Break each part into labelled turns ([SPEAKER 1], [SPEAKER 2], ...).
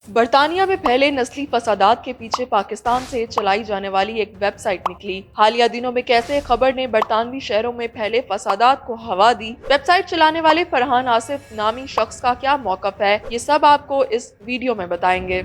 [SPEAKER 1] برطانیہ میں پھیلے نسلی فسادات کے پیچھے پاکستان سے چلائی جانے والی ایک ویب سائٹ نکلی۔ حالیہ دنوں میں کیسے خبر نے برطانوی شہروں میں پھیلے فسادات کو ہوا دی، ویب سائٹ چلانے والے فرحان آصف نامی شخص کا کیا موقف ہے، یہ سب آپ کو اس ویڈیو میں بتائیں گے۔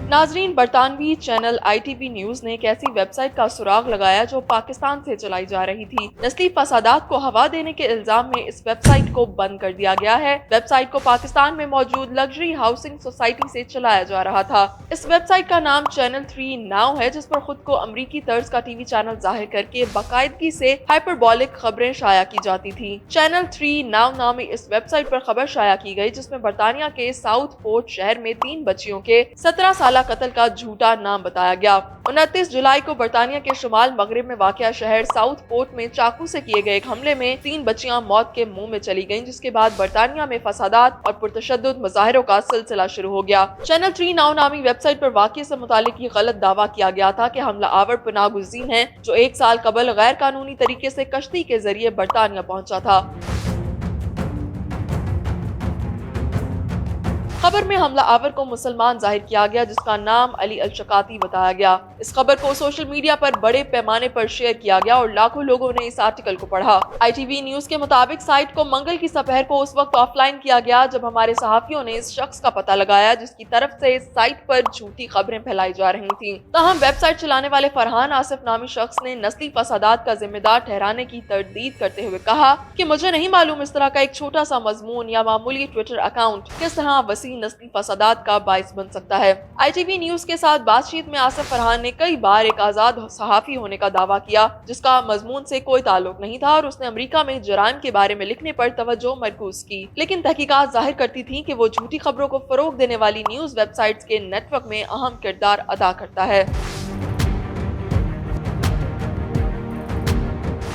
[SPEAKER 1] ناظرین، برطانوی چینل ITV نیوز نے ایک ایسی ویب سائٹ کا سراغ لگایا جو پاکستان سے چلائی جا رہی تھی۔ نسلی فسادات کو ہوا دینے کے الزام میں اس ویب سائٹ کو بند کر دیا گیا ہے۔ ویب سائٹ کو پاکستان میں موجود لگژری ہاؤسنگ سوسائٹی سے چلایا جا رہا تھا۔ اس ویب سائٹ کا نام چینل 3 ناؤ ہے، جس پر خود کو امریکی طرز کا TV چینل ظاہر کر کے باقاعدگی سے ہائپربولک خبریں شائع کی جاتی تھیں۔ چینل 3 ناؤ نامی اس ویب سائٹ پر خبر شائع کی گئی جس میں برطانیہ کے ساؤتھ پورٹ شہر میں 3 بچیوں کے 17 سالہ قتل کا جھوٹا نام بتایا گیا۔ 29 جولائی کو برطانیہ کے شمال مغرب میں واقع شہر ساؤتھ پورٹ میں چاقو سے کیے گئے ایک حملے میں 3 بچیاں موت کے منہ میں چلی گئیں، جس کے بعد برطانیہ میں فسادات اور پرتشدد مظاہروں کا سلسلہ شروع ہو گیا۔ چینل 3 ناؤ نامی ویب سائٹ پر واقعے سے متعلق یہ غلط دعویٰ کیا گیا تھا کہ حملہ آور پناہ گزین ہے جو 1 سال قبل غیر قانونی طریقے سے کشتی کے ذریعے برطانیہ پہنچا تھا۔ خبر میں حملہ آور کو مسلمان ظاہر کیا گیا جس کا نام علی الشقاطی بتایا گیا۔ اس خبر کو سوشل میڈیا پر بڑے پیمانے پر شیئر کیا گیا اور لاکھوں لوگوں نے اس آرٹیکل کو پڑھا۔ ITV نیوز کے مطابق سائٹ کو منگل کی سپہر کو اس وقت آف لائن کیا گیا جب ہمارے صحافیوں نے اس شخص کا پتہ لگایا جس کی طرف سے اس سائٹ پر جھوٹی خبریں پھیلائی جا رہی تھیں۔ تاہم ویب سائٹ چلانے والے فرحان آصف نامی شخص نے نسلی فسادات کا ذمہ دار ٹھہرانے کی تردید کرتے ہوئے کہا کہ مجھے نہیں معلوم اس طرح کا ایک چھوٹا سا مضمون یا معمولی ٹویٹر اکاؤنٹ کس طرح وسیع نسلی فسادات کا باعث بن سکتا ہے۔ ITV نیوز کے ساتھ بات چیت میں آصف فرحان نے کئی بار ایک آزاد صحافی ہونے کا دعویٰ کیا جس کا مضمون سے کوئی تعلق نہیں تھا، اور اس نے امریکہ میں جرائم کے بارے میں لکھنے پر توجہ مرکوز کی، لیکن تحقیقات ظاہر کرتی تھیں کہ وہ جھوٹی خبروں کو فروغ دینے والی نیوز ویب سائٹس کے نیٹ ورک میں اہم کردار ادا کرتا ہے۔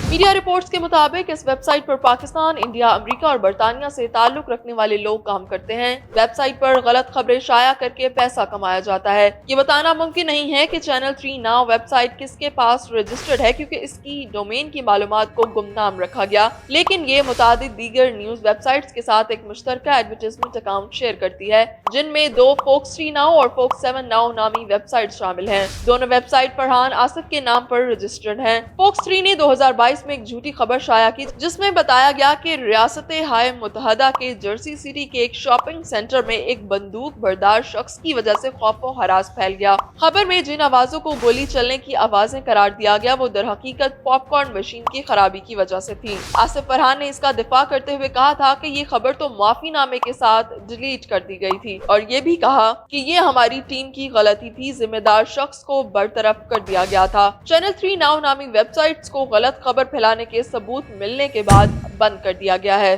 [SPEAKER 1] میڈیا رپورٹس کے مطابق اس ویب سائٹ پر پاکستان، انڈیا، امریکہ اور برطانیہ سے تعلق رکھنے والے لوگ کام کرتے ہیں۔ ویب سائٹ پر غلط خبریں شائع کر کے پیسہ کمایا جاتا ہے۔ یہ بتانا ممکن نہیں ہے کہ چینل 3 ناؤ ویب سائٹ کس کے پاس رجسٹرڈ ہے کیونکہ اس کی ڈومین کی معلومات کو گمنام رکھا گیا، لیکن یہ متعدد دیگر نیوز ویب سائٹس کے ساتھ ایک مشترکہ ایڈورٹائزمنٹ اکاؤنٹ شیئر کرتی ہے، جن میں 2 فوکس 3 ناؤ اور فوکس 7 ناؤ نامی ویب سائٹس شامل ہیں۔ دونوں ویب سائٹ فرحان آصف کے نام پر رجسٹرڈ ہیں۔ فوکس 3 نے 2022 میں ایک جھوٹی خبر شائع کی جس میں بتایا گیا کہ ریاست متحدہ کے جرسی سٹی کے ایک شاپنگ سینٹر میں ایک بندوق بردار شخص کی وجہ سے خوف و ہراس پھیل گیا۔ خبر میں جن آوازوں کو گولی چلنے کی آوازیں قرار دیا گیا وہ در حقیقت پاپ کارن مشین کی خرابی کی وجہ سے تھی۔ آصف فرحان نے اس کا دفاع کرتے ہوئے کہا تھا کہ یہ خبر تو معافی نامے کے ساتھ ڈیلیٹ کر دی گئی تھی، اور یہ بھی کہا کہ یہ ہماری ٹیم کی غلطی تھی، ذمہ دار شخص کو برطرف کر دیا گیا تھا۔ چینل 3 ناؤ نامی ویب سائٹس کو غلط خبر پھیلانے کے ثبوت ملنے کے بعد بند کر دیا گیا ہے۔